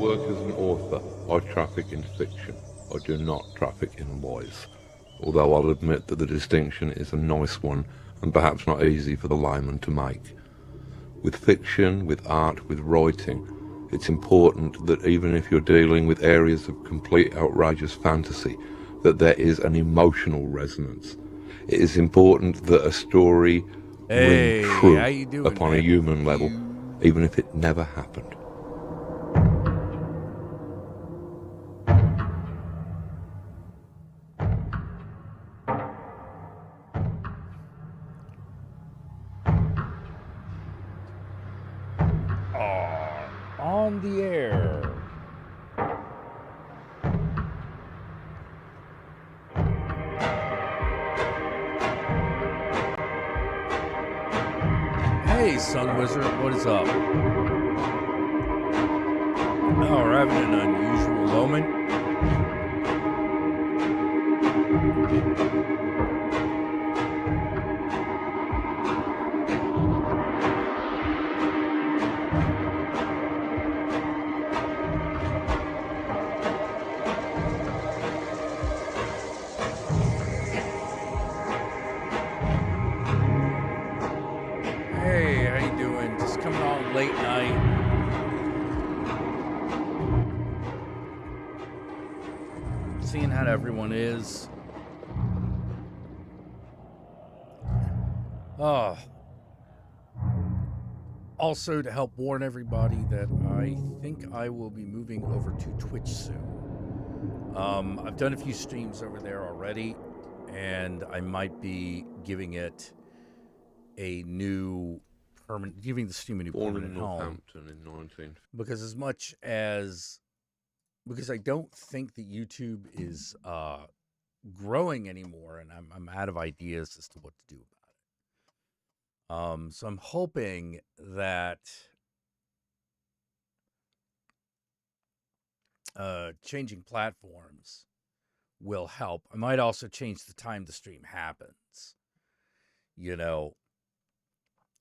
work as an author, I traffic in fiction. I do not traffic in boys. Although I'll admit that the distinction is a nice one and perhaps not easy for the layman to make. With fiction, with art, with writing, it's important that even if you're dealing with areas of complete outrageous fantasy, that there is an emotional resonance. It is important that a story ring Hey, how true you doing, upon a man? human level, You even if it never happened. are on the air. Hey, Sun Wizard, what is up? Oh, we're having an unusual moment. Hey, how you doing? Just coming on late night. Seeing how everyone is. Oh, also to help warn everybody that I think I will be moving over to Twitch soon. I've done a few streams over there already, and I might be giving it a new giving the stream a new Born in permanent home. Northampton in 19... Because because I don't think that YouTube is growing anymore, and I'm out of ideas as to what to do about it. So I'm hoping that changing platforms will help. I might also change the time the stream happens. You know,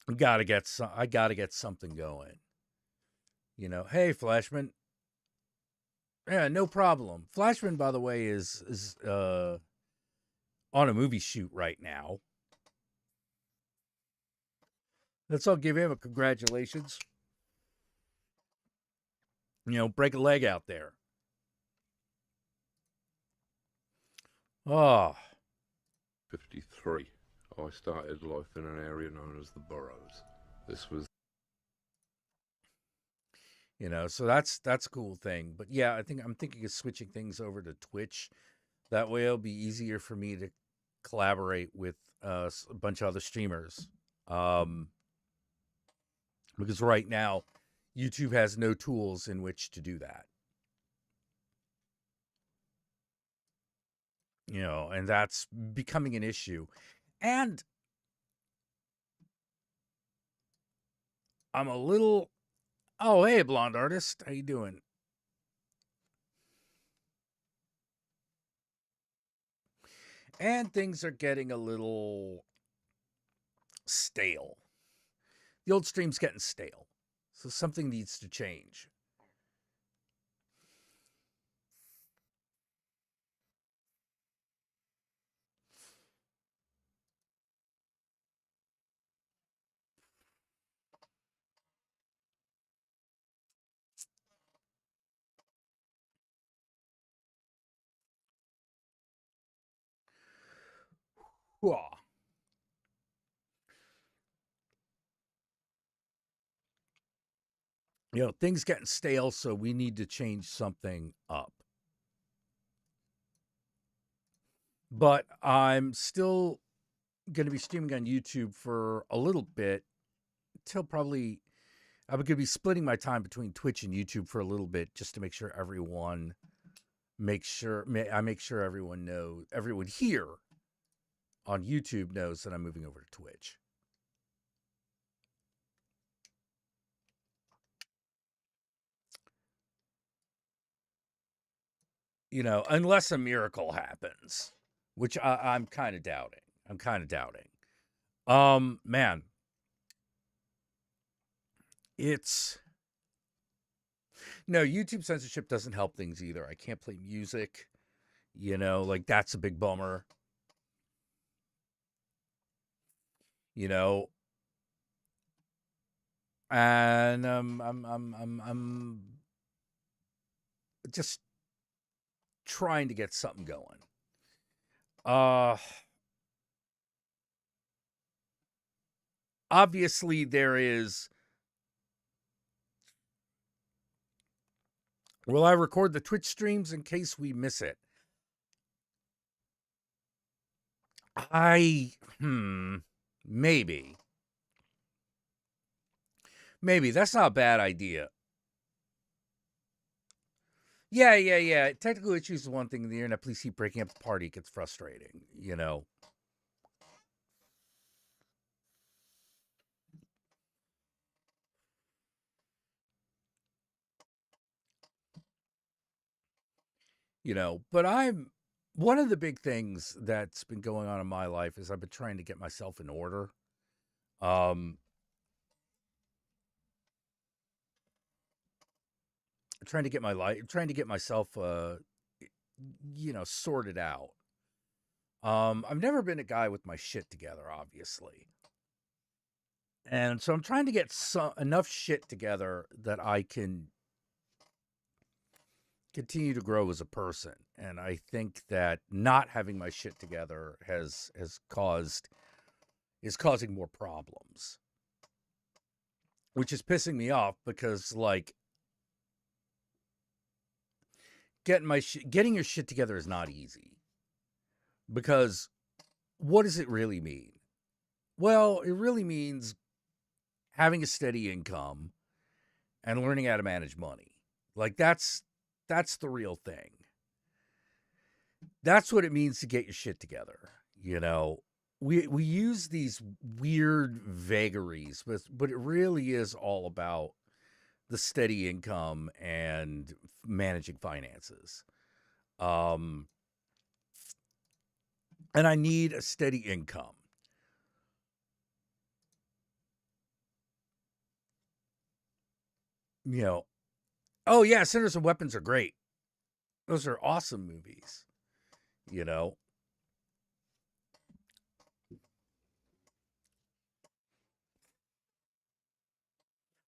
I gotta get something going. You know, hey Flashman. Yeah, no problem. Flashman, by the way, is on a movie shoot right now. Let's all give him a congratulations. You know, break a leg out there. Oh, 53. I started life in an area known as the Burrows. This was... you know, so that's a cool thing. But yeah, I'm thinking of switching things over to Twitch. That way, it'll be easier for me to collaborate with a bunch of other streamers. Because right now, YouTube has no tools in which to do that. You know, and that's becoming an issue. And I'm a little... Oh, hey, blonde artist. How you doing? And things are getting a little stale. The old stream's getting stale. So something needs to change. Whoa. You know, things getting stale, so we need to change something up. But I'm still going to be streaming on YouTube for a little bit until probably I'm going to be splitting my time between Twitch and YouTube for a little bit just to make sure everyone make sure everyone here on YouTube knows that I'm moving over to Twitch. You know, unless a miracle happens, which I'm kind of doubting. Man, it's No, YouTube censorship doesn't help things either. I can't play music, like that's a big bummer. You know, and I'm just trying to get something going. Obviously there is. Will I record the Twitch streams in case we miss it? Maybe. Maybe. That's not a bad idea. Yeah. Technical issues is one thing. The internet police keep breaking up the party. It gets frustrating, But one of the big things that's been going on in my life is I've been trying to get myself in order. Trying to get myself sorted out. I've never been a guy with my shit together, obviously. And so I'm trying to get enough shit together that I can continue to grow as a person. And I think that not having my shit together is causing more problems, which is pissing me off because, like, getting your shit together is not easy. Because what does it really mean? Well, it really means having a steady income and learning how to manage money. Like, that's the real thing. That's what it means to get your shit together. We use these weird vagaries, but it really is all about the steady income and managing finances. And I need a steady income. Oh yeah, Sinners and Weapons are great. Those are awesome movies.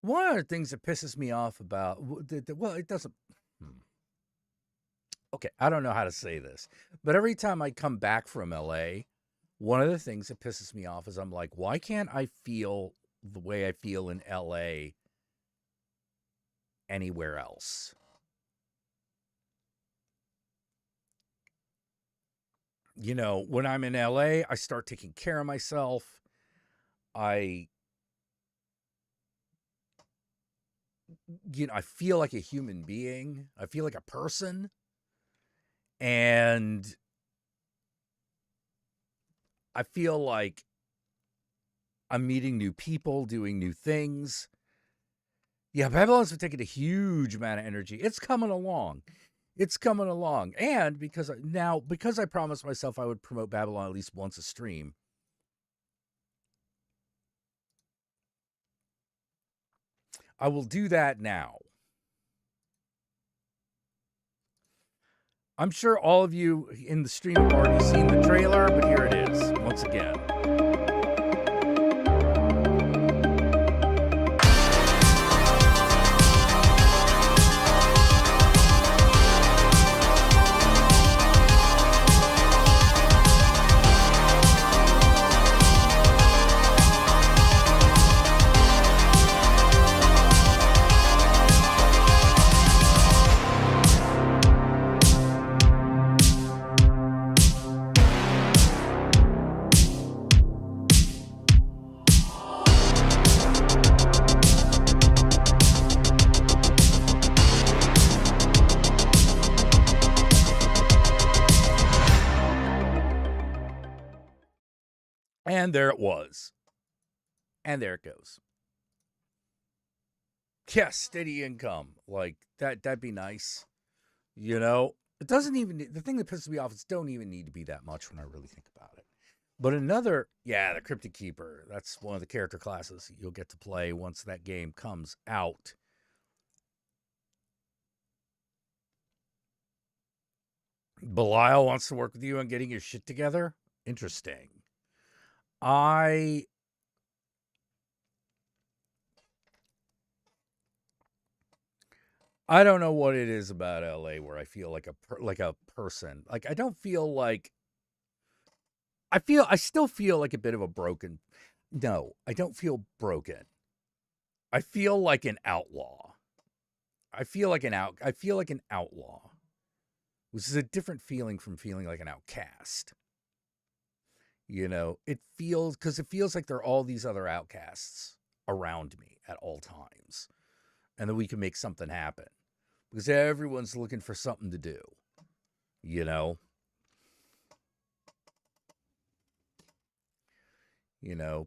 One of the things that pisses me off about, well, it doesn't. Okay, I don't know how to say this, but every time I come back from LA, one of the things that pisses me off is I'm like, why can't I feel the way I feel in LA anywhere else? When I'm in LA, I start taking care of myself. I feel like a human being. I feel like a person. And I feel like I'm meeting new people, doing new things. Yeah, Babylon's been taking a huge amount of energy. It's coming along. And because I promised myself I would promote Babylon at least once a stream, I will do that now. I'm sure all of you in the stream have already seen the trailer, but here it is once again. And there it was. And there it goes. Yeah, steady income. Like, that'd be nice. It doesn't even, the thing that pisses me off is it don't even need to be that much when I really think about it. But the Cryptic Keeper, that's one of the character classes you'll get to play once that game comes out. Belial wants to work with you on getting your shit together. Interesting. I don't know what it is about LA where I feel like a person. Like I don't feel like I still feel like a bit of a broken. No, I don't feel broken. I feel like an outlaw. I feel like an outlaw, which is a different feeling from feeling like an outcast. It feels like there are all these other outcasts around me at all times, and that we can make something happen because everyone's looking for something to do. You know,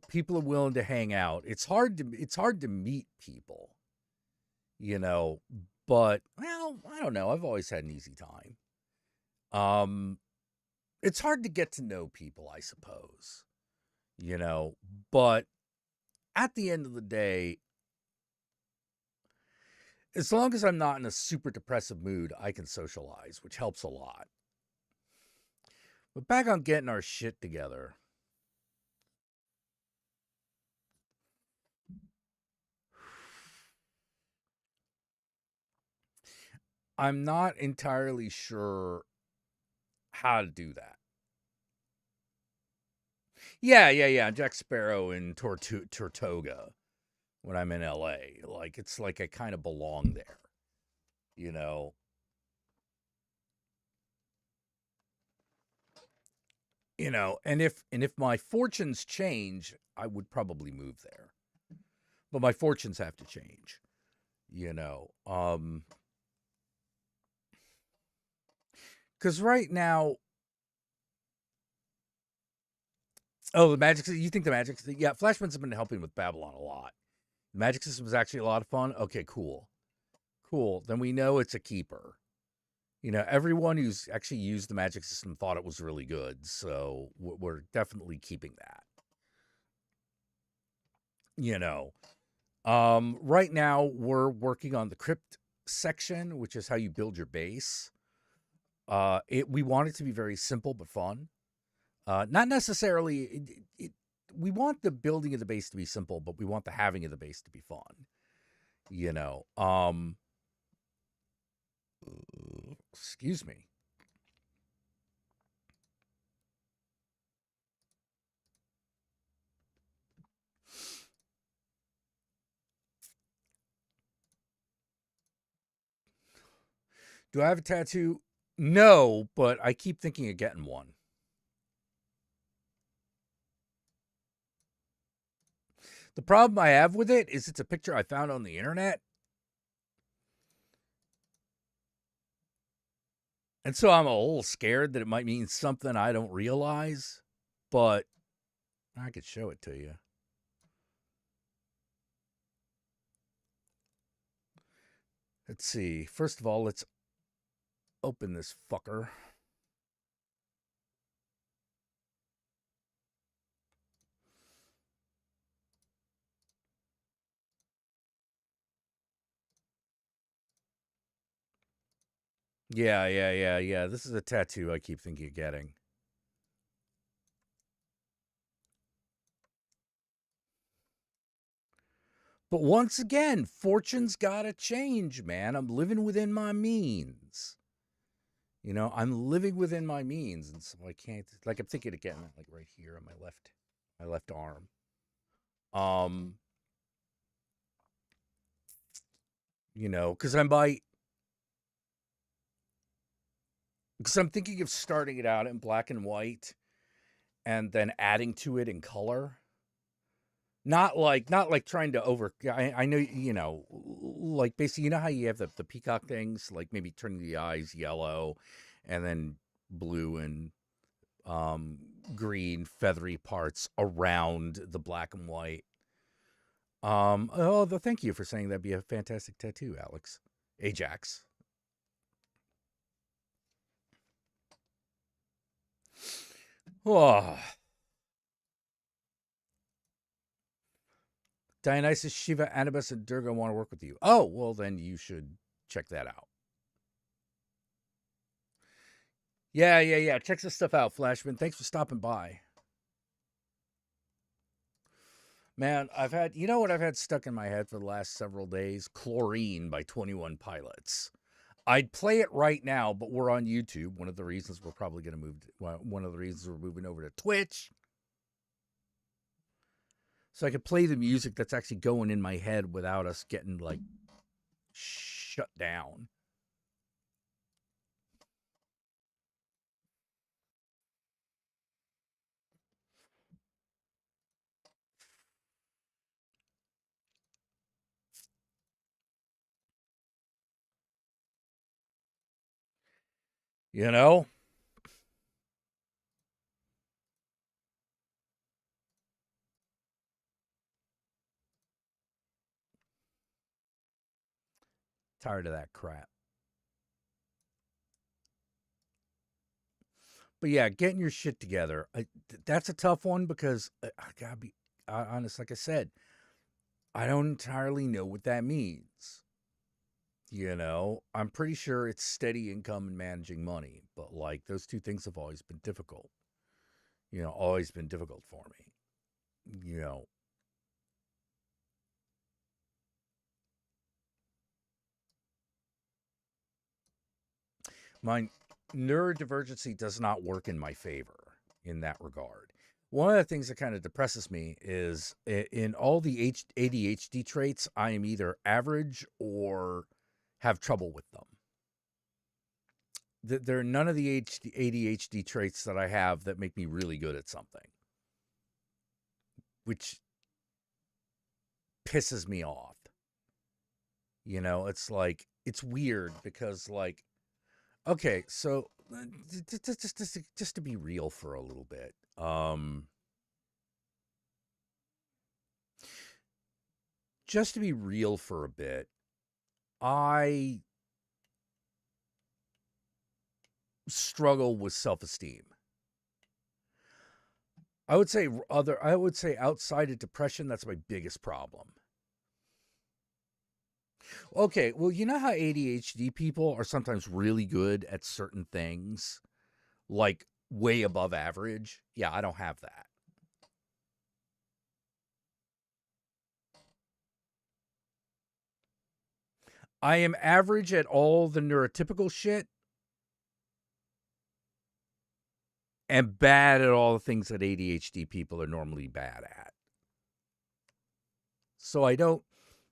people are willing to hang out. It's hard to meet people. You know, but well, I don't know. I've always had an easy time. Um, it's hard to get to know people, I suppose. You know, but at the end of the day, as long as I'm not in a super depressive mood, I can socialize, which helps a lot. But back on getting our shit together. I'm not entirely sure how to do that. Yeah. Jack Sparrow in Tortuga when I'm in LA. Like, it's like I kind of belong there, you know? And if my fortunes change, I would probably move there. But my fortunes have to change, you know. Because right now, oh, the magic. You think the magic? Yeah, Flashman's been helping with Babylon a lot. The magic system is actually a lot of fun. Okay, cool. Then we know it's a keeper. Everyone who's actually used the magic system thought it was really good. So we're definitely keeping that. You know, right now we're working on the crypt section, which is how you build your base. We want it to be very simple but fun. Not necessarily. We want the building of the base to be simple, but we want the having of the base to be fun. You know. Excuse me. Do I have a tattoo? No, but I keep thinking of getting one. The problem I have with it is it's a picture I found on the internet. And so I'm a little scared that it might mean something I don't realize, but I could show it to you. Let's see. First of all, let's open this fucker. Yeah. This is a tattoo I keep thinking of getting. But once again, fortune's gotta change, man. I'm living within my means. I'm living within my means, and so I can't. Like, I'm thinking of getting it, like right here on my left arm. Because I'm thinking of starting it out in black and white, and then adding to it in color. Not like trying to over. I know like basically how you have the peacock things, like maybe turning the eyes yellow, and then blue and green feathery parts around the black and white. Thank you for saying that'd be a fantastic tattoo, Alex. Ajax. Oh. Dionysus, Shiva, Anubis, and Durga want to work with you. Oh, well, then you should check that out. Yeah. Check this stuff out, Flashman. Thanks for stopping by. Man, you know what I've had stuck in my head for the last several days? Chlorine by 21 Pilots. I'd play it right now, but we're on YouTube. One of the reasons we're probably going to one of the reasons we're moving over to Twitch. So I could play the music that's actually going in my head without us getting like shut down. You know? Tired of that crap. But yeah, getting your shit together. That's a tough one because I gotta be honest. Like I said, I don't entirely know what that means. You know, I'm pretty sure it's steady income and managing money, but like those two things have always been difficult. You know, always been difficult for me. You know, my neurodivergency does not work in my favor in that regard. One of the things that kind of depresses me is in all the ADHD traits, I am either average or have trouble with them. There are none of the ADHD traits that I have that make me really good at something, which pisses me off. You know, it's like, it's weird because, like, okay, so just to be real for a little bit. Just to be real for a bit, I struggle with self-esteem. I would say outside of depression, that's my biggest problem. Okay, well, you know how ADHD people are sometimes really good at certain things, like way above average? Yeah, I don't have that. I am average at all the neurotypical shit and bad at all the things that ADHD people are normally bad at. So I don't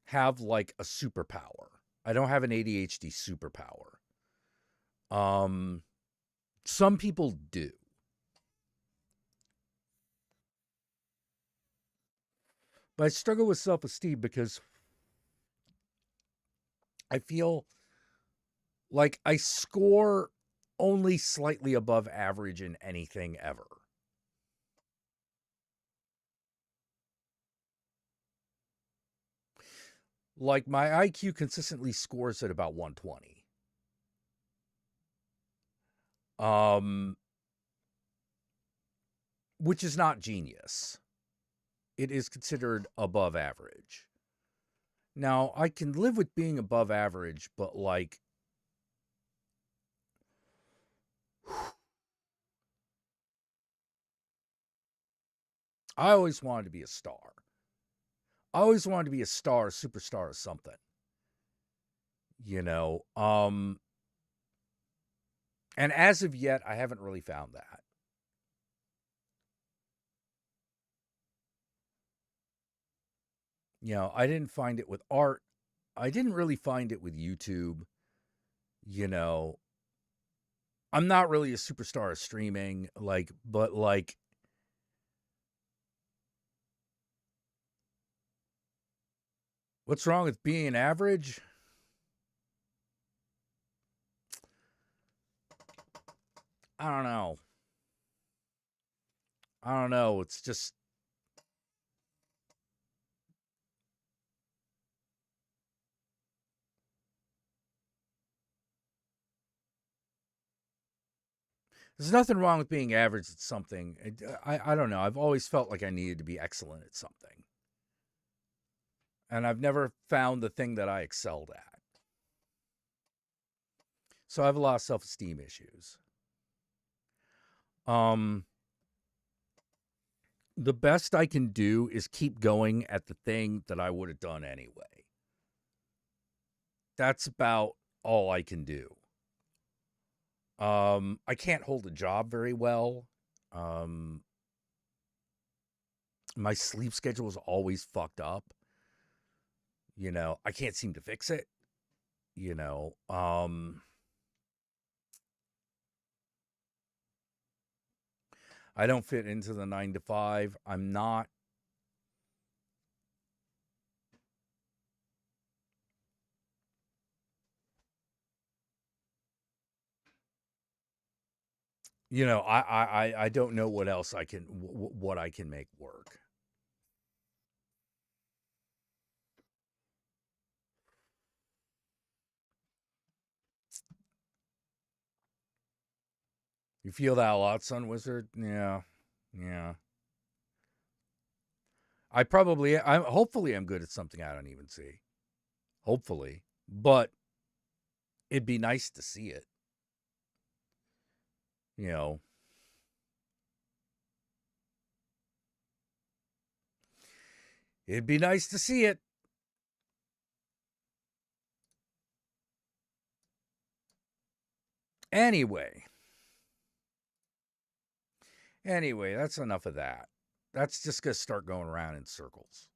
have like a superpower. I don't have an ADHD superpower. Some people do. But I struggle with self-esteem because I feel like I score only slightly above average in anything ever. Like my IQ consistently scores at about 120. Which is not genius. It is considered above average. Now, I can live with being above average, but like I always wanted to be a star. I always wanted to be a star, a superstar, or something. You know, and as of yet, I haven't really found that. You know, I didn't find it with art. I didn't really find it with YouTube. You know, I'm not really a superstar of streaming, like, but like, what's wrong with being average? I don't know. I don't know. It's just, there's nothing wrong with being average at something. I don't know. I've always felt like I needed to be excellent at something. And I've never found the thing that I excelled at. So I have a lot of self-esteem issues. The best I can do is keep going at the thing that I would have done anyway. That's about all I can do. I can't hold a job very well. My sleep schedule is always fucked up. I can't seem to fix it. I don't fit into the 9 to 5. I'm not. I don't know what else what I can make work. You feel that a lot, Sun Wizard? Yeah. Hopefully I'm good at something I don't even see. Hopefully. But it'd be nice to see it. It'd be nice to see it. Anyway, that's enough of that. That's just going to start going around in circles.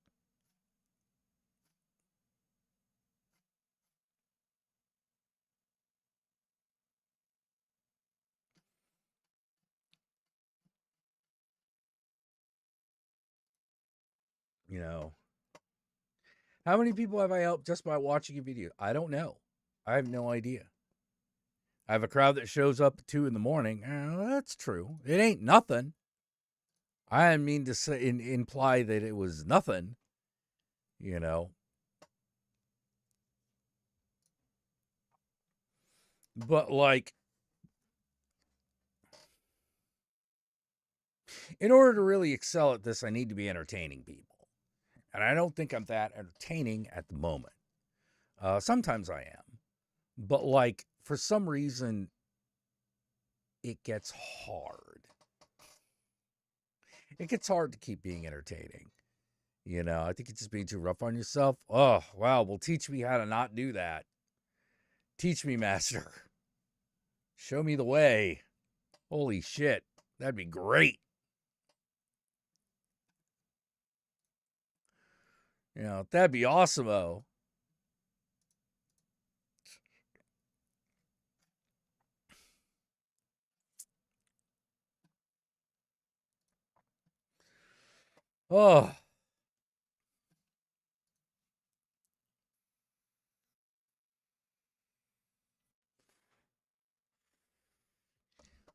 How many people have I helped just by watching a video? I don't know. I have no idea. I have a crowd that shows up at 2 a.m. That's true. It ain't nothing. I didn't mean to say imply that it was nothing. But in order to really excel at this, I need to be entertaining people. And I don't think I'm that entertaining at the moment. Sometimes I am. But for some reason, it gets hard. It gets hard to keep being entertaining. I think it's just being too rough on yourself. Oh, wow. Well, teach me how to not do that. Teach me, master. Show me the way. Holy shit. That'd be great. That'd be awesome-o. Oh.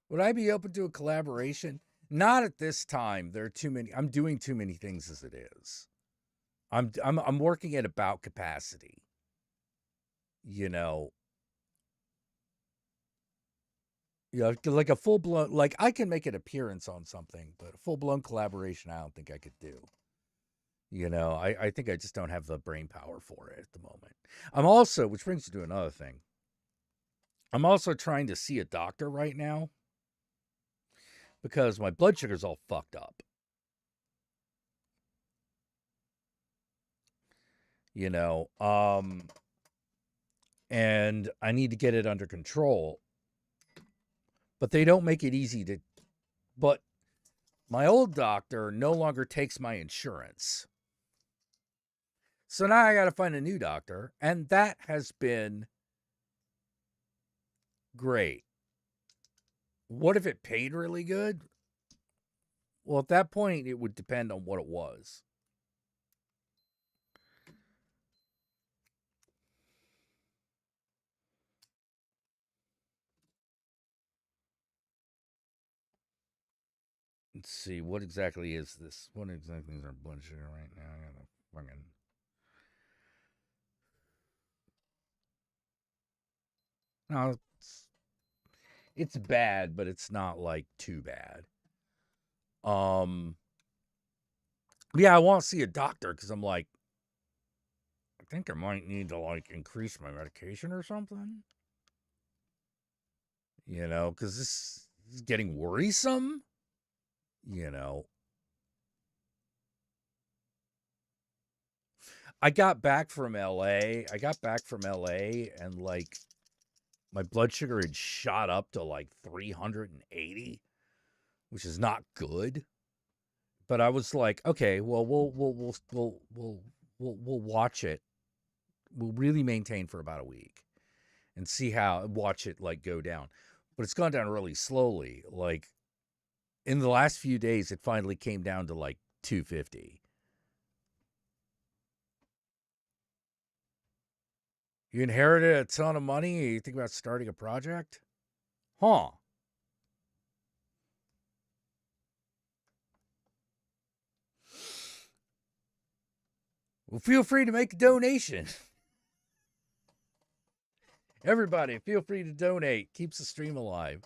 Would I be open to a collaboration? Not at this time. There are too many. I'm doing too many things as it is. I'm working at about capacity. Like a full blown, I can make an appearance on something, but a full blown collaboration, I don't think I could do. I think I just don't have the brain power for it at the moment. I'm also, which brings me to another thing. I'm also trying to see a doctor right now because my blood sugar's all fucked up. And I need to get it under control. But they don't make it easy to. But my old doctor no longer takes my insurance. So now I got to find a new doctor. And that has been great. What if it paid really good? Well, at that point, it would depend on what it was. Let's see, what exactly is this? What exactly is our blood sugar right now? I gotta fucking. No, it's bad, but it's not too bad. Yeah, I want to see a doctor because I'm I think I might need to increase my medication or something. Because is getting worrisome. I got back from LA. And like my blood sugar had shot up to like 380, which is not good. But I was like, okay, well, we'll watch it. We'll really maintain for about a week and watch it like go down. But it's gone down really slowly. Like in the last few days, it finally came down to like 250. You inherited a ton of money. You think about starting a project? Huh. Well, feel free to make a donation. Everybody, feel free to donate. Keeps the stream alive.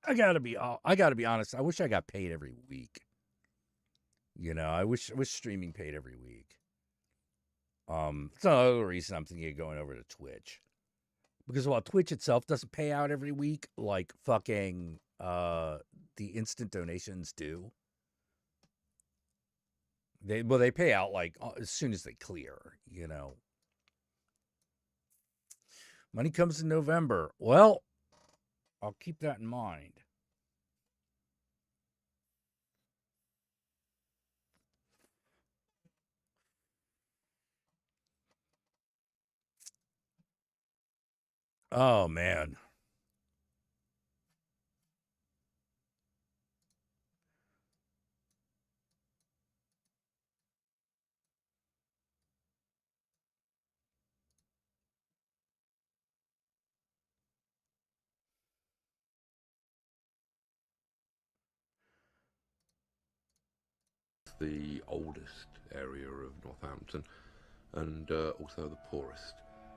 I gotta be honest. I wish I got paid every week. I wish streaming paid every week. It's another reason I'm thinking of going over to Twitch. Because while Twitch itself doesn't pay out every week, like fucking the instant donations do. They pay out like as soon as they clear, Money comes in November. Well, I'll keep that in mind. Oh, man. The oldest area of Northampton and also the poorest.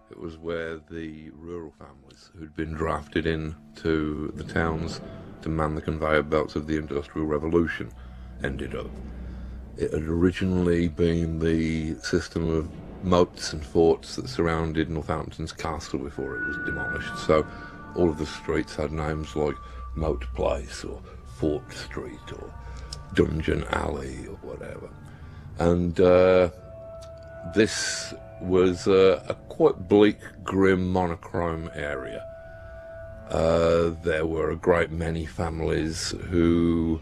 It was where the rural families who'd been drafted into the towns to man the conveyor belts of the Industrial Revolution ended up. It had originally been the system of moats and forts that surrounded Northampton's castle before it was demolished. So all of the streets had names like Moat Place or Fort Street or Dungeon Alley or whatever. And this was a quite bleak, grim, monochrome area. There were a great many families who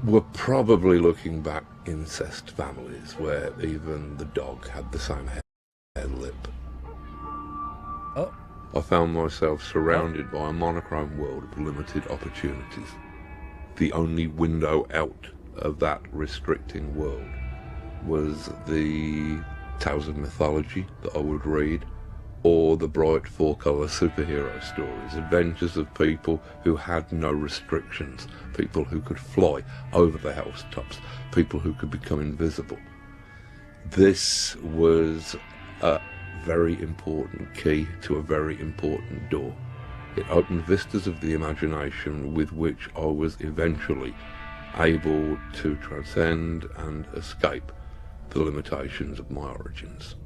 were probably looking back incest families where even the dog had the same hair lip. Oh. I found myself surrounded by a monochrome world of limited opportunities. The only window out of that restricting world was the tales of mythology that I would read, or the bright four-colour superhero stories, adventures of people who had no restrictions, people who could fly over the housetops, people who could become invisible. This was a very important key to a very important door. It opened vistas of the imagination with which I was eventually able to transcend and escape the limitations of my origins.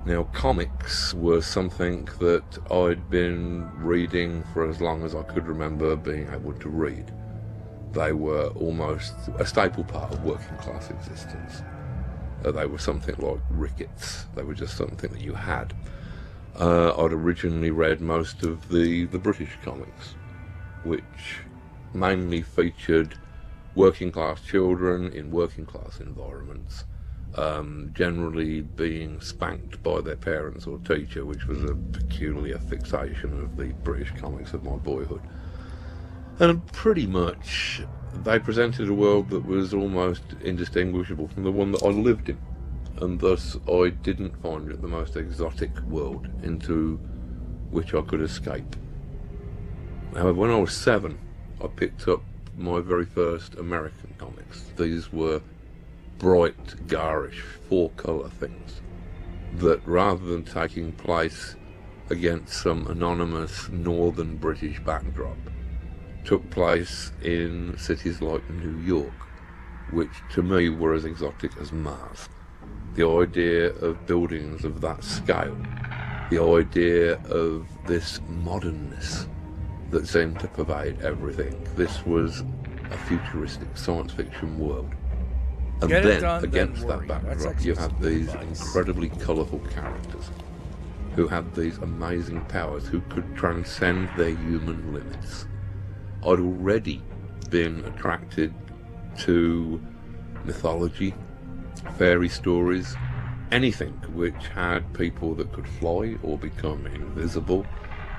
Now, comics were something that I'd been reading for as long as I could remember being able to read. They were almost a staple part of working class existence. They were something like rickets. They were just something that you had. I'd originally read most of the British comics, which mainly featured working class children in working class environments, generally being spanked by their parents or teacher, which was a peculiar fixation of the British comics of my boyhood. And pretty much they presented a world that was almost indistinguishable from the one that I lived in, and thus I didn't find it the most exotic world into which I could escape. However, when I was 7, I picked up my very first American comics. These were bright, garish, four-colour things that, rather than taking place against some anonymous northern British backdrop, took place in cities like New York, which to me were as exotic as Mars. The idea of buildings of that scale, the idea of this modernness that seemed to pervade everything. This was a futuristic science fiction world. And then, against that backdrop, you have these incredibly colourful characters who had these amazing powers, who could transcend their human limits. I'd already been attracted to mythology, fairy stories, anything which had people that could fly or become invisible,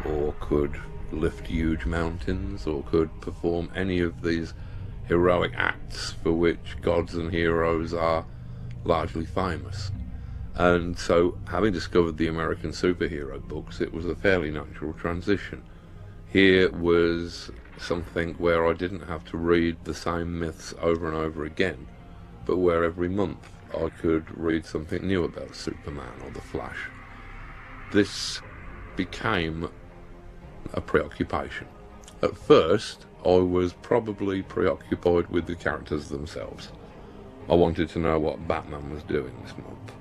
or could lift huge mountains, or could perform any of these heroic acts for which gods and heroes are largely famous. And so, having discovered the American superhero books, it was a fairly natural transition. Here was something where I didn't have to read the same myths over and over again, but where every month I could read something new about Superman or the Flash. This became a preoccupation. At first, I was probably preoccupied with the characters themselves. I wanted to know what Batman was doing this month.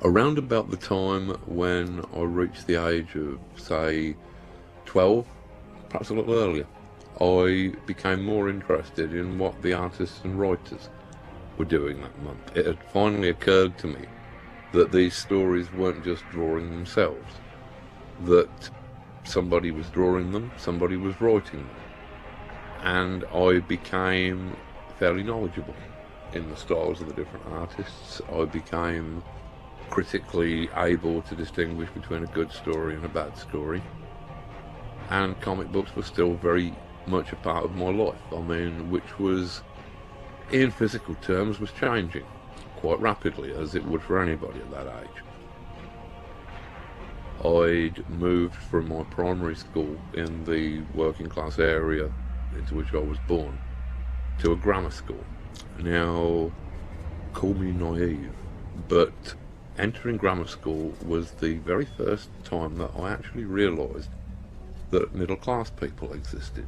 Around about the time when I reached the age of, say, 12, perhaps a little earlier, I became more interested in what the artists and writers were doing that month. It had finally occurred to me that these stories weren't just drawing themselves, that somebody was drawing them, somebody was writing them. And I became fairly knowledgeable in the styles of the different artists. I became critically able to distinguish between a good story and a bad story. And comic books were still very much a part of my life. I mean, which was, in physical terms, was changing quite rapidly, as it would for anybody at that age. I'd moved from my primary school in the working class area into which I was born to a grammar school. Now, call me naive, but entering grammar school was the very first time that I actually realised that middle class people existed.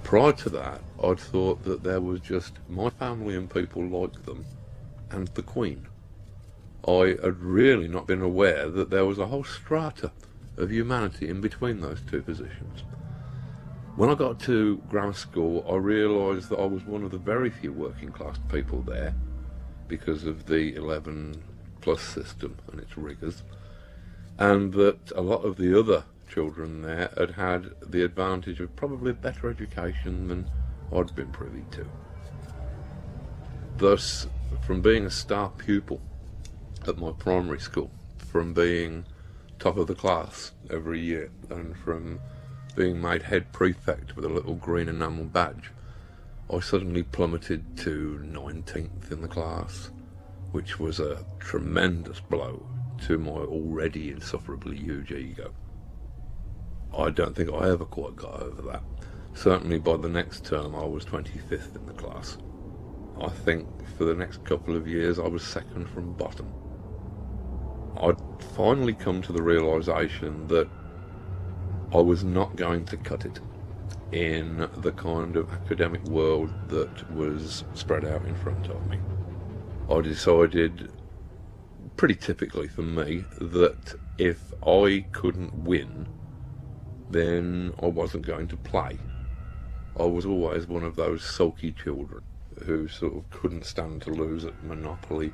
Prior to that, I'd thought that there was just my family and people like them and the Queen. I had really not been aware that there was a whole strata of humanity in between those two positions. When I got to grammar school, I realised that I was one of the very few working class people there because of the 11 plus system and its rigours, and that a lot of the other children there had had the advantage of probably a better education than I'd been privy to. Thus, from being a star pupil at my primary school, from being top of the class every year, and from being made head prefect with a little green enamel badge, I suddenly plummeted to 19th in the class, which was a tremendous blow to my already insufferably huge ego. I don't think I ever quite got over that. Certainly by the next term I was 25th in the class. I think for the next couple of years I was second from bottom. I'd finally come to the realisation that I was not going to cut it in the kind of academic world that was spread out in front of me. I decided, pretty typically for me, that if I couldn't win, then I wasn't going to play. I was always one of those sulky children who sort of couldn't stand to lose at Monopoly,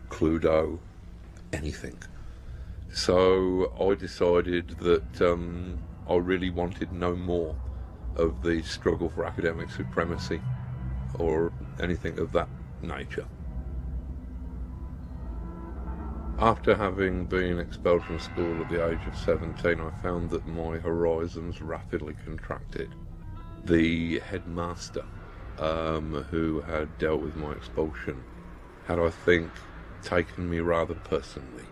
Cluedo, anything. So I decided that I really wanted no more of the struggle for academic supremacy or anything of that nature. After having been expelled from school at the age of 17, I found that my horizons rapidly contracted. The headmaster, who had dealt with my expulsion, had, I think, taken me rather personally.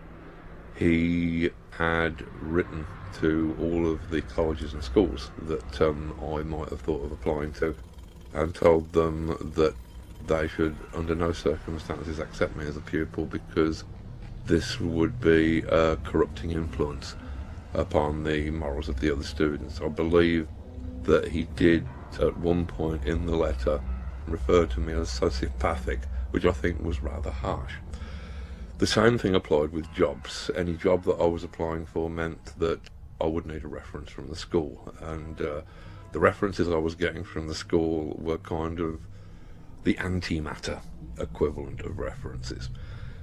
He had written to all of the colleges and schools that I might have thought of applying to, and told them that they should under no circumstances accept me as a pupil because this would be a corrupting influence upon the morals of the other students. I believe that he did at one point in the letter refer to me as sociopathic, which I think was rather harsh. The same thing applied with jobs. Any job that I was applying for meant that I would need a reference from the school, and the references I was getting from the school were kind of the antimatter equivalent of references.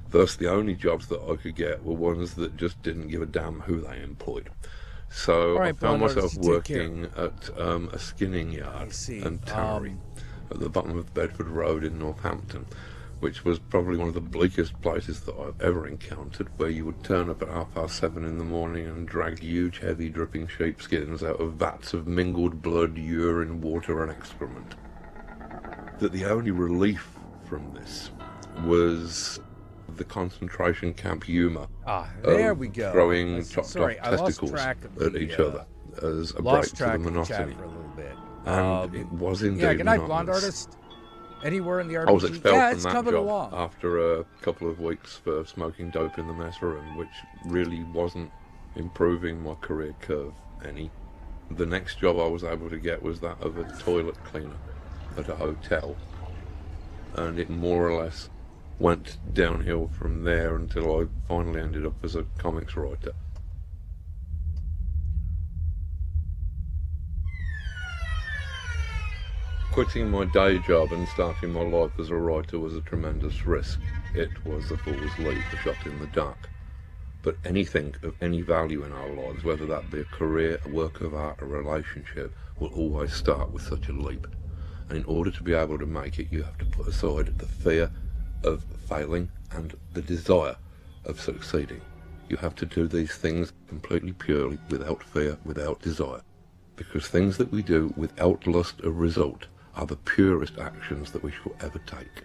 Thus, the only jobs that I could get were ones that just didn't give a damn who they employed. So I found myself working at a skinning yard and tannery at the bottom of Bedford Road in Northampton, which was probably one of the bleakest places that I've ever encountered, where you would turn up at 7:30 in the morning and drag huge, heavy, dripping sheepskins out of vats of mingled blood, urine, water and excrement. That the only relief from this was the concentration camp humour there we go. Throwing chopped off testicles at each other as a break to the monotony. For a little bit. And it was indeed good night, blonde monotonous. artist. Anywhere in the RPG. I was expelled from that job along. after a couple of weeks for smoking dope in the mess room, which really wasn't improving my career curve any. The next job I was able to get was that of a toilet cleaner at a hotel, and it more or less went downhill from there until I finally ended up as a comics writer. Quitting my day job and starting my life as a writer was a tremendous risk. It was a fool's leap, a shot in the dark. But anything of any value in our lives, whether that be a career, a work of art, a relationship, will always start with such a leap. And in order to be able to make it, you have to put aside the fear of failing and the desire of succeeding. You have to do these things completely purely, without fear, without desire. Because things that we do without lust of result are the purest actions that we shall ever take.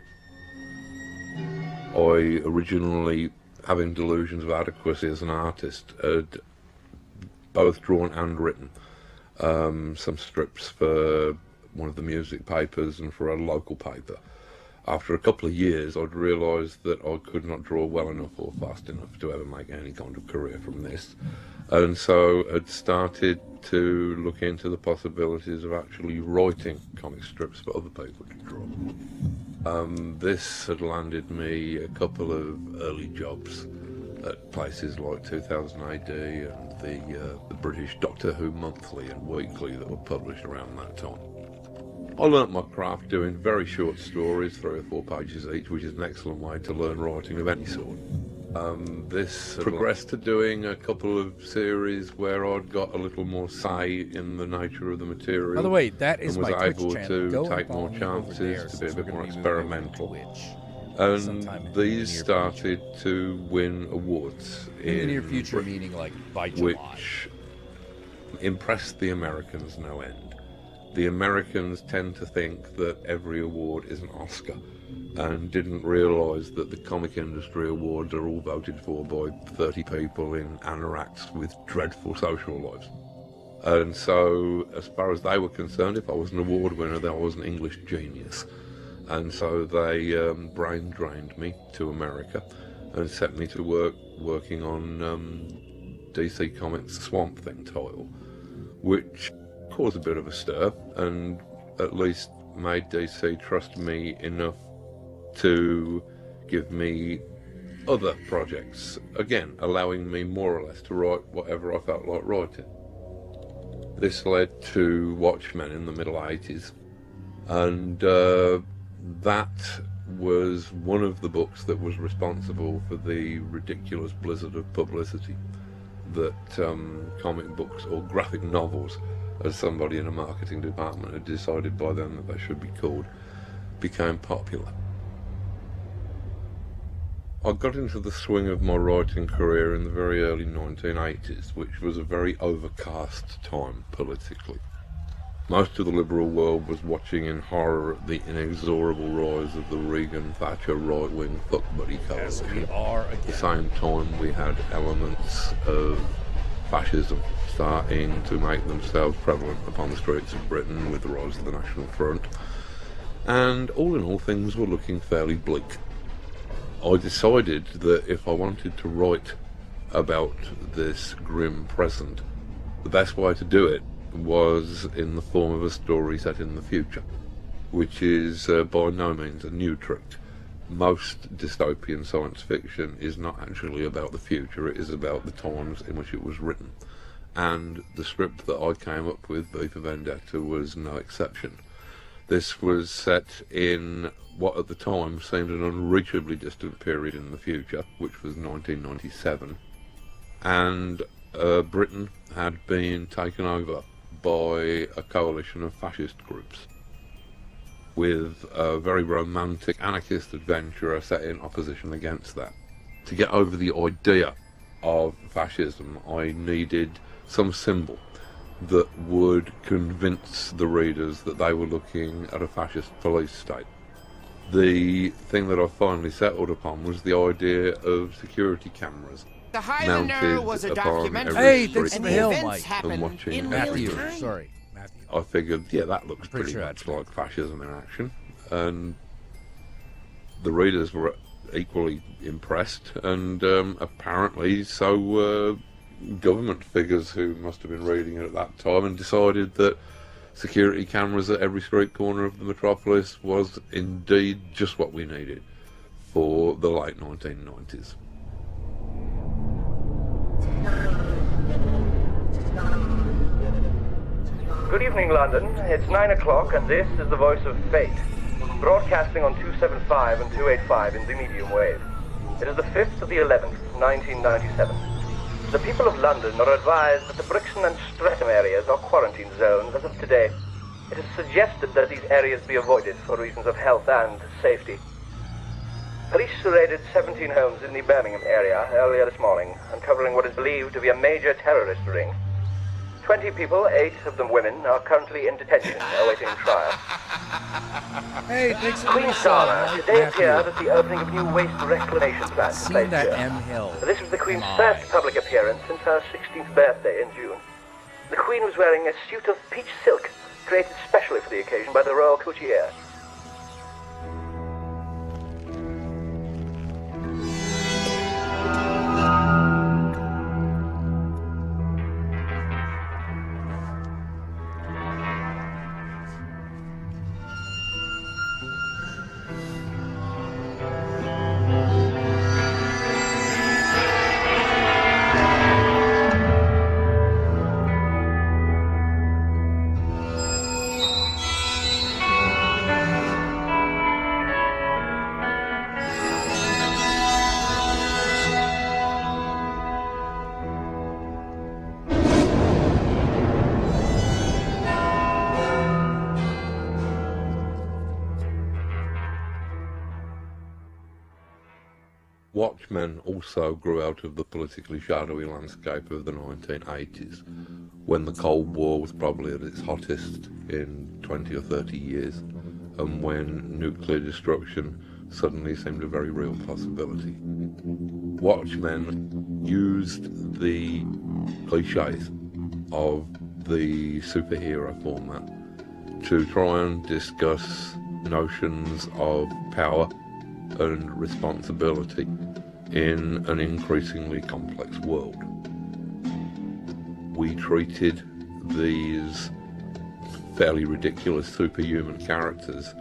I originally, having delusions of adequacy as an artist, had both drawn and written some strips for one of the music papers and for a local paper. After a couple of years, I'd realised that I could not draw well enough or fast enough to ever make any kind of career from this. And so I'd started to look into the possibilities of actually writing comic strips for other people to draw. This had landed me a couple of early jobs at places like 2000 AD and the British Doctor Who Monthly and Weekly that were published around that time. I learnt my craft doing very short stories, 3 or 4 pages each, which is an excellent way to learn writing of any sort. This progressed to doing a couple of series where I'd got a little more say in the nature of the material. By the way, that is and was my able Twitch channel. to take more chances, to be a bit more experimental. And And these started to win awards in the near future, Britain, meaning like by July. which impressed the Americans no end. The Americans tend to think that every award is an Oscar and didn't realise that the comic industry awards are all voted for by 30 people in anoraks with dreadful social lives. And so, as far as they were concerned, if I was an award winner, then I was an English genius. And so they brain drained me to America and set me to work working on DC Comics' Swamp Thing title, which caused a bit of a stir and at least made DC trust me enough to give me other projects, again allowing me more or less to write whatever I felt like writing. This led to Watchmen in the middle 80s, and that was one of the books that was responsible for the ridiculous blizzard of publicity that comic books, or graphic novels as somebody in a marketing department had decided by then that they should be called, became popular. I got into the swing of my writing career in the very early 1980s, which was a very overcast time politically. Most of the liberal world was watching in horror at the inexorable rise of the Reagan-Thatcher right-wing fuck buddy coalition. Yes, we are again. At the same time, we had elements of fascism starting to make themselves prevalent upon the streets of Britain with the rise of the National Front. And all in all, things were looking fairly bleak. I decided that if I wanted to write about this grim present, the best way to do it was in the form of a story set in the future, which is by no means a new trick. Most dystopian science fiction is not actually about the future, it is about the times in which it was written. And the script that I came up with, V for Vendetta, was no exception. This was set in what at the time seemed an unreachably distant period in the future, which was 1997, and Britain had been taken over by a coalition of fascist groups, with a very romantic anarchist adventurer set in opposition against that. To get over the idea of fascism, I needed some symbol that would convince the readers that they were looking at a fascist police state. The thing that I finally settled upon was the idea of security cameras The Highlander was a documentary. Hey, thanks for the hill, events Mike. happened And watching in Matthew, real time. sorry, Matthew. I figured, yeah, that looks Pretty pretty sure much that's like fascism in action. And the readers were equally impressed, and apparently so were government figures who must have been reading it at that time and decided that security cameras at every street corner of the metropolis was indeed just what we needed for the late 1990s. Good evening, London. It's 9 o'clock, and this is the Voice of Fate, broadcasting on 275 and 285 in the medium wave. It is the 5th of the 11th, 1997. The people of London are advised that the Brixton and Streatham areas are quarantine zones as of today. It is suggested that these areas be avoided for reasons of health and safety. Police raided 17 homes in the Birmingham area earlier this morning, uncovering what is believed to be a major terrorist ring. 20 people, 8 of them women, are currently in detention, awaiting trial. Hey, thanks for Queen's the Gala today Matthew. appeared at the opening of a new waste reclamation plant. Seen placed that here. M Hill. This was the Queen's Come on. first public appearance since her 16th birthday in June. The Queen was wearing a suit of peach silk, created specially for the occasion by the Royal Couturier. Watchmen also grew out of the politically shadowy landscape of the 1980s, when the Cold War was probably at its hottest in 20 or 30 years, and when nuclear destruction suddenly seemed a very real possibility. Watchmen used the cliches of the superhero format to try and discuss notions of power and responsibility in an increasingly complex world. We treated these fairly ridiculous superhuman characters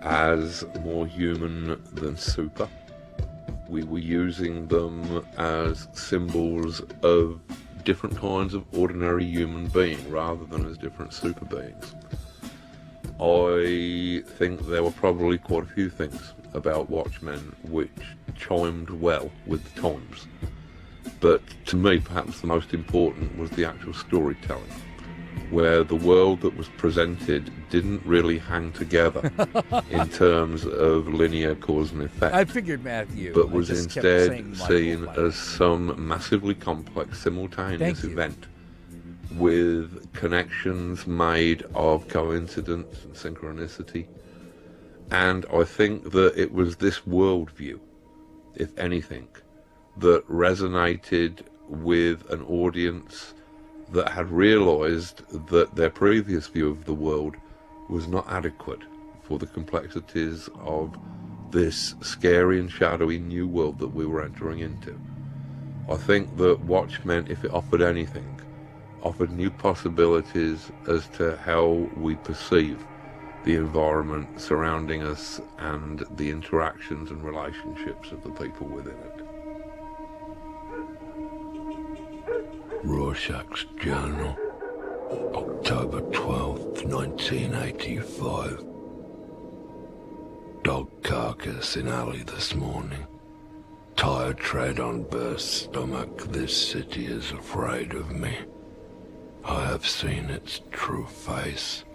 as more human than super. We were using them as symbols of different kinds of ordinary human being rather than as different super beings. I think there were probably quite a few things about Watchmen which chimed well with the times, but to me perhaps the most important was the actual storytelling, where the world that was presented didn't really hang together in terms of linear cause and effect. I figured Matthew. But I was just kept instead saying Michael, seen Michael. as some massively complex simultaneous Thank you. event with connections made of coincidence and synchronicity. And I think that it was this worldview, if anything, that resonated with an audience that had realised that their previous view of the world was not adequate for the complexities of this scary and shadowy new world that we were entering into. I think that Watchmen, if it offered anything, offered new possibilities as to how we perceive the environment surrounding us and the interactions and relationships of the people within it. Rorschach's Journal, October 12th, 1985. Dog carcass in alley this morning. Tired tread on burst stomach. This city is afraid of me. I have seen its true face.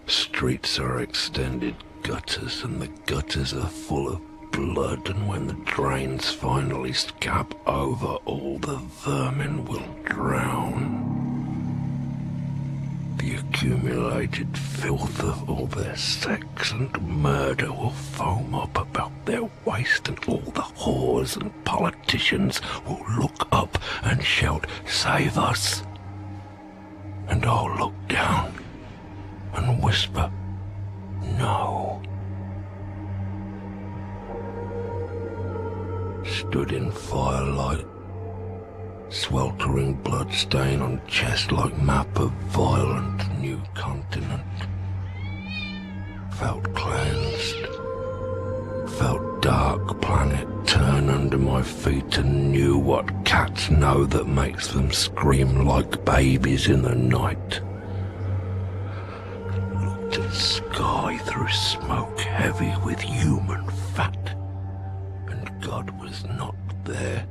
Streets are extended gutters, and the gutters are full of blood, and when the drains finally scab over, all the vermin will drown. The accumulated filth of all their sex and murder will foam up about their waist, and all the whores and politicians will look up and shout, "Save us!" And I'll look down and whisper, "No." Stood in firelight, sweltering blood stain on chest like map of violent new continent. Felt cleansed, felt dark planet turn under my feet, and knew what cats know that makes them scream like babies in the night. Looked at sky through smoke heavy with human fat, and God was not there.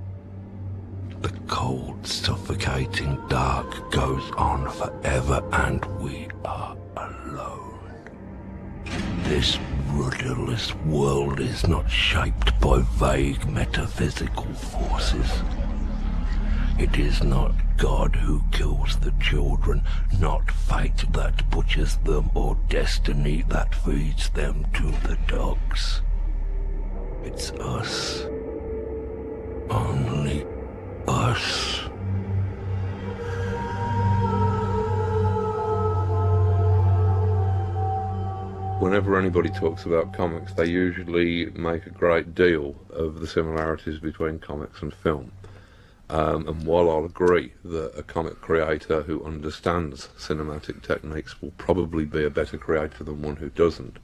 The cold, suffocating dark goes on forever, and we are alone. This rudderless world is not shaped by vague metaphysical forces. It is not God who kills the children, not fate that butchers them, or destiny that feeds them to the dogs. It's us. Only us. Whenever anybody talks about comics, they usually make a great deal of the similarities between comics and film. And while I'll agree that a comic creator who understands cinematic techniques will probably be a better creator than one who doesn't,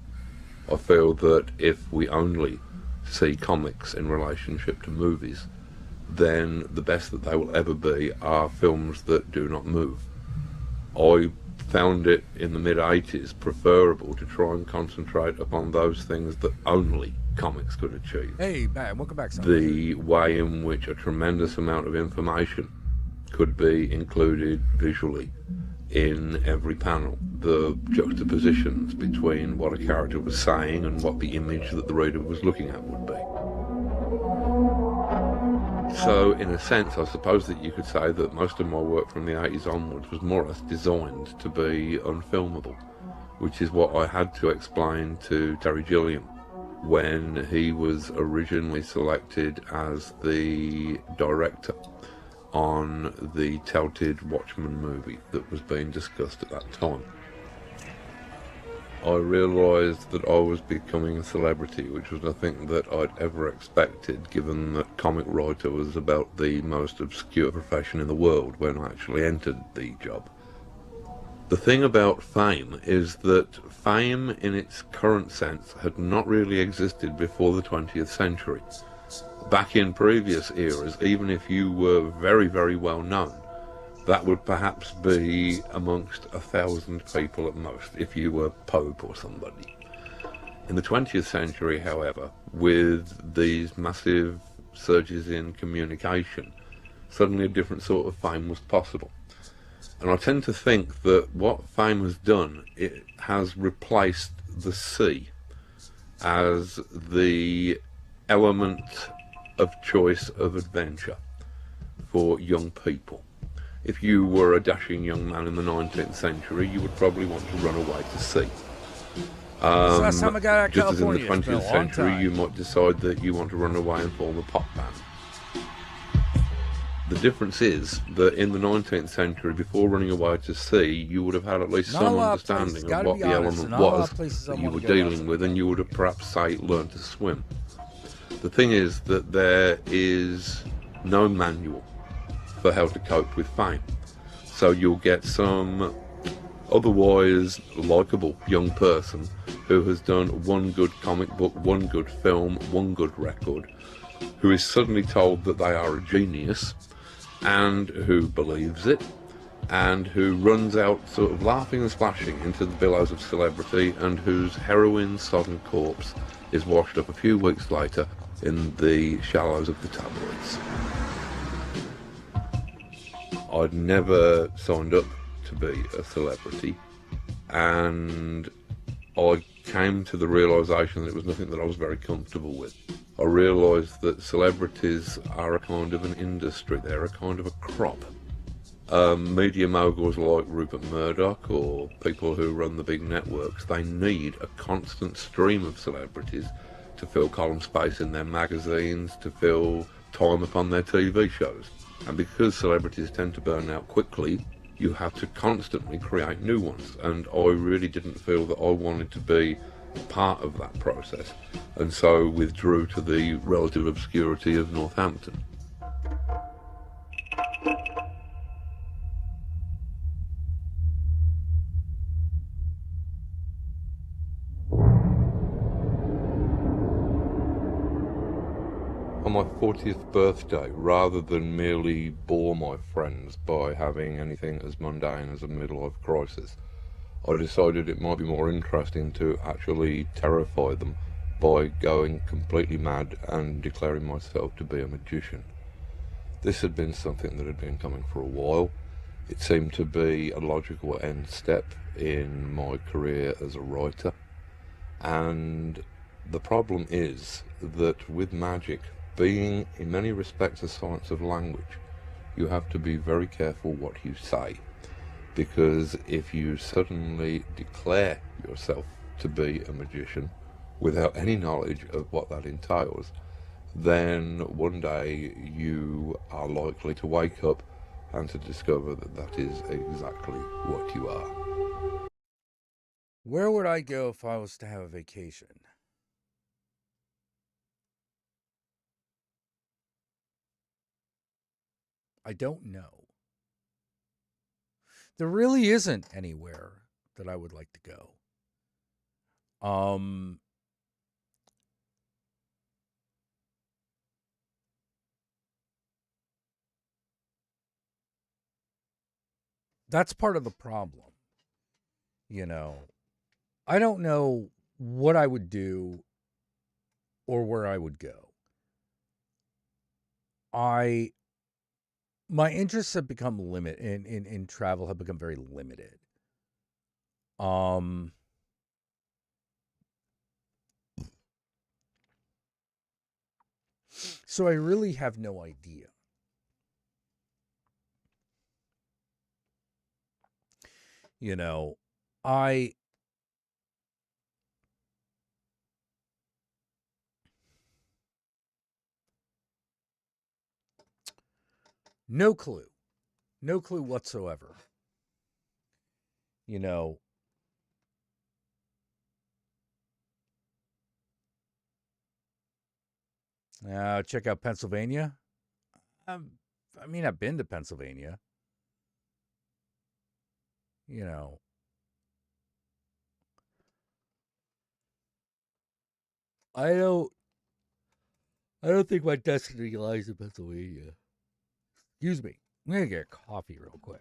I feel that if we only see comics in relationship to movies, then the best that they will ever be are films that do not move. I found it in the mid-80s preferable to try and concentrate upon those things that only comics could achieve. Hey, Matt, welcome back. The way in which a tremendous amount of information could be included visually in every panel. The juxtapositions between what a character was saying and what the image that the reader was looking at would be. So, in a sense, I suppose that you could say that most of my work from the 80s onwards was more or less designed to be unfilmable, which is what I had to explain to Terry Gilliam when he was originally selected as the director on the touted Watchmen movie that was being discussed at that time. I realised that I was becoming a celebrity, which was nothing that I'd ever expected, given that comic writer was about the most obscure profession in the world when I actually entered the job. The thing about fame is that fame in its current sense had not really existed before the 20th century. Back in previous eras, even if you were very, very well known, that would perhaps be amongst 1,000 people at most, if you were Pope or somebody. In the 20th century, however, with these massive surges in communication, suddenly a different sort of fame was possible. And I tend to think that what fame has done, it has replaced the sea as the element of choice of adventure for young people. If you were a dashing young man in the 19th century, you would probably want to run away to sea. Last time I got out of Just as in the California, it's been a 20th long century, time. you might decide that you want to run away and form a pop band. The difference is that in the 19th century, before running away to sea, you would have had at least Not a some lot of places, understanding gotta of what be the honest, element not a lot of was places I that you wanna were go dealing out. with, and you would have perhaps, say, learned to swim. The thing is that there is no manual for how to cope with fame. So you'll get some otherwise likeable young person who has done one good comic book, one good film, one good record, who is suddenly told that they are a genius, and who believes it, and who runs out sort of laughing and splashing into the billows of celebrity, and whose heroin-sodden corpse is washed up a few weeks later in the shallows of the tabloids. I'd never signed up to be a celebrity, and I came to the realisation that it was nothing that I was very comfortable with. I realised that celebrities are a kind of an industry, they're a kind of a crop. Media moguls like Rupert Murdoch or people who run the big networks, they need a constant stream of celebrities to fill column space in their magazines, to fill time upon their TV shows. And because celebrities tend to burn out quickly, you have to constantly create new ones. And I really didn't feel that I wanted to be part of that process, and so withdrew to the relative obscurity of Northampton. On my 40th birthday, rather than merely bore my friends by having anything as mundane as a midlife crisis, I decided it might be more interesting to actually terrify them by going completely mad and declaring myself to be a magician. This had been something that had been coming for a while. It seemed to be a logical end step in my career as a writer. And the problem is that with magic, being in many respects a science of language, you have to be very careful what you say, because if you suddenly declare yourself to be a magician without any knowledge of what that entails, then one day you are likely to wake up and to discover that that is exactly what you are. Where would I go if I was to have a vacation? I don't know. There really isn't anywhere that I would like to go. That's part of the problem. You know, I don't know what I would do or where I would go. My interests have become in travel have become very limited. So I really have no idea. You know, I no clue. No clue whatsoever. You know, check out Pennsylvania. I mean, I've been to Pennsylvania. You know, I don't. I don't think my destiny lies in Pennsylvania. Excuse me. I'm gonna get a coffee real quick.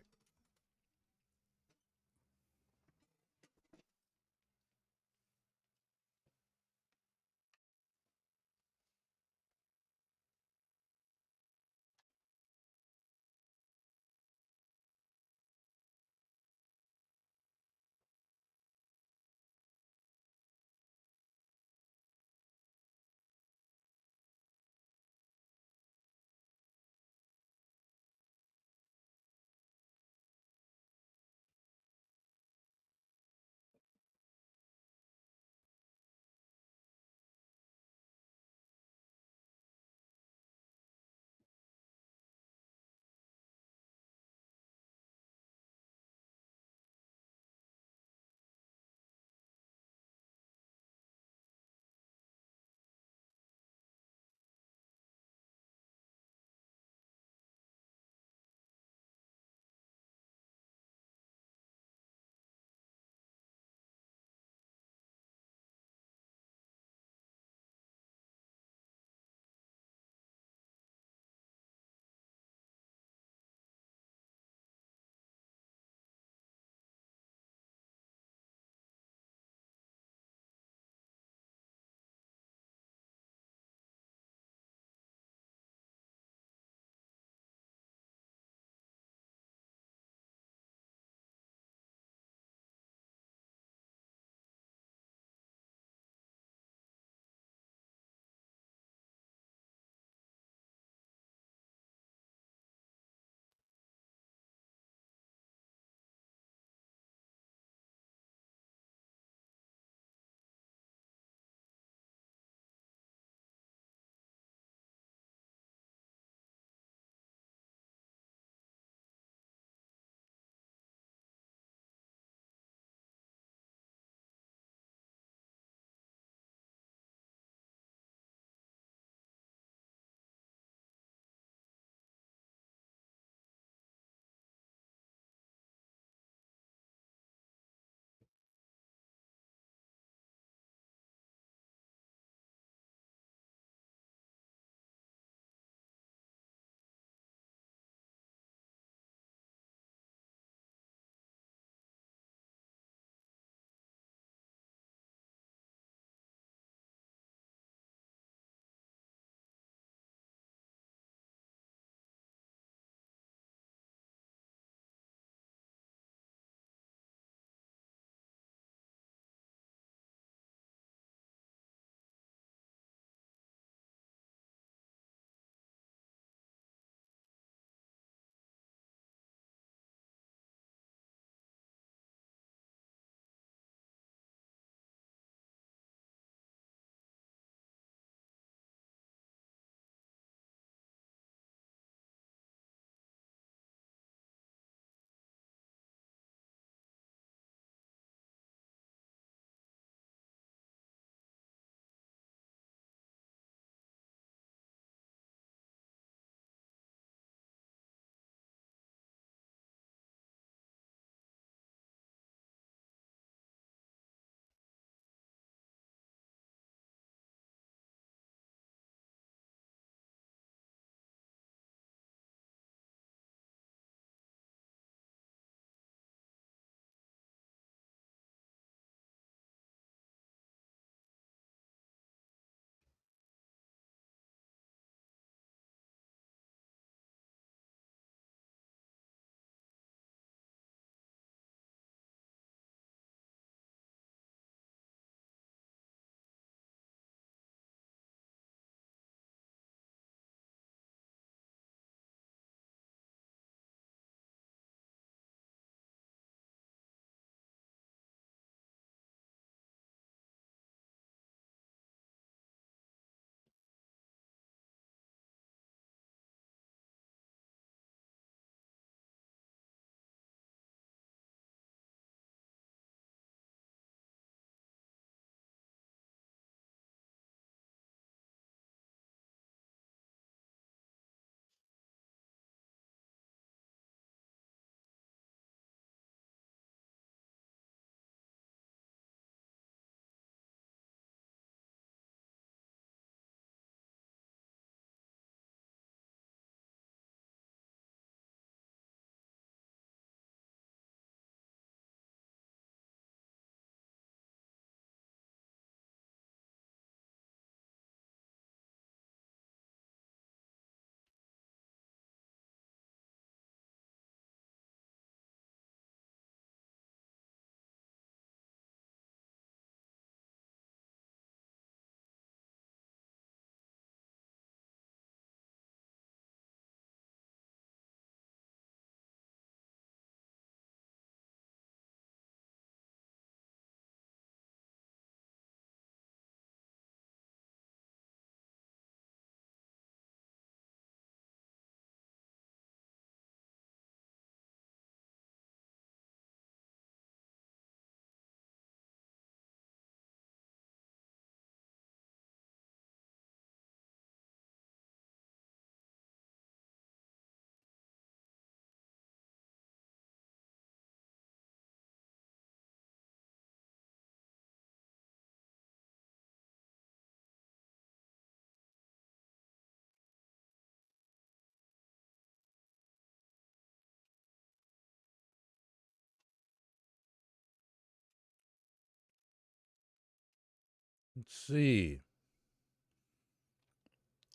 Let's see.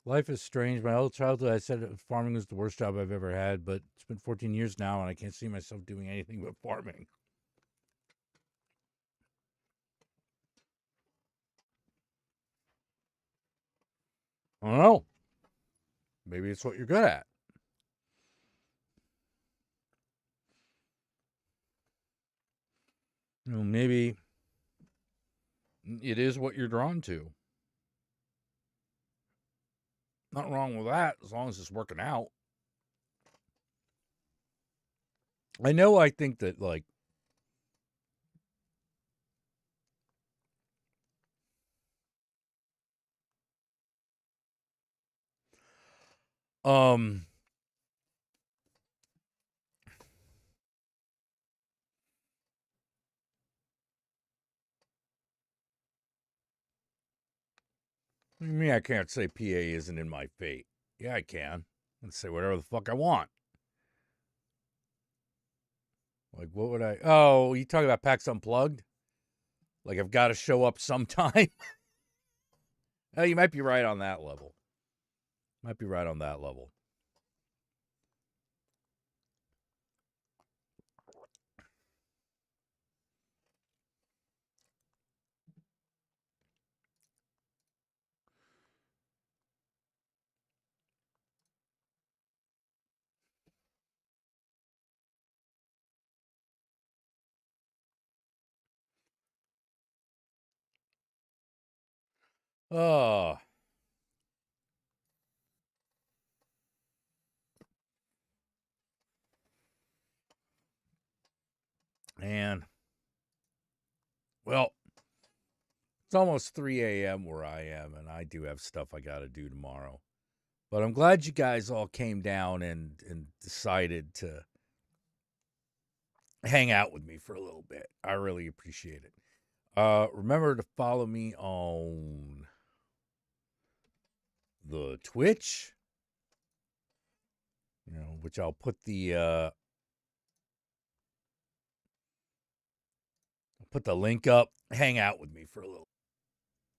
Life is strange. My old childhood, I said farming was the worst job I've ever had, but it's been 14 years now, and I can't see myself doing anything but farming. I don't know. Maybe it's what you're good at. Maybe it is what you're drawn to. Not wrong with that, as long as it's working out. I think that, like, I can't say PA isn't in my fate. Yeah, I can. Let's say whatever the fuck I want. Like, what would I... Oh, you talking about PAX Unplugged? Like, I've got to show up sometime? Oh, you might be right on that level. Might be right on that level. Oh. Man. Well, it's almost 3 a.m. where I am, and I do have stuff I got to do tomorrow. But I'm glad you guys all came down and decided to hang out with me for a little bit. I really appreciate it. Remember to follow me on the Twitch, which I'll put the link up. Hang out with me for a little.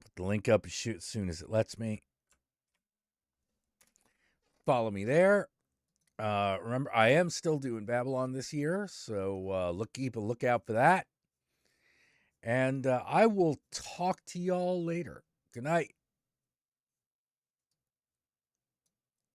Put the link up as soon as it lets me. Follow me there. Remember, I am still doing Babylon this year, so keep a lookout for that. And I will talk to y'all later. Good night.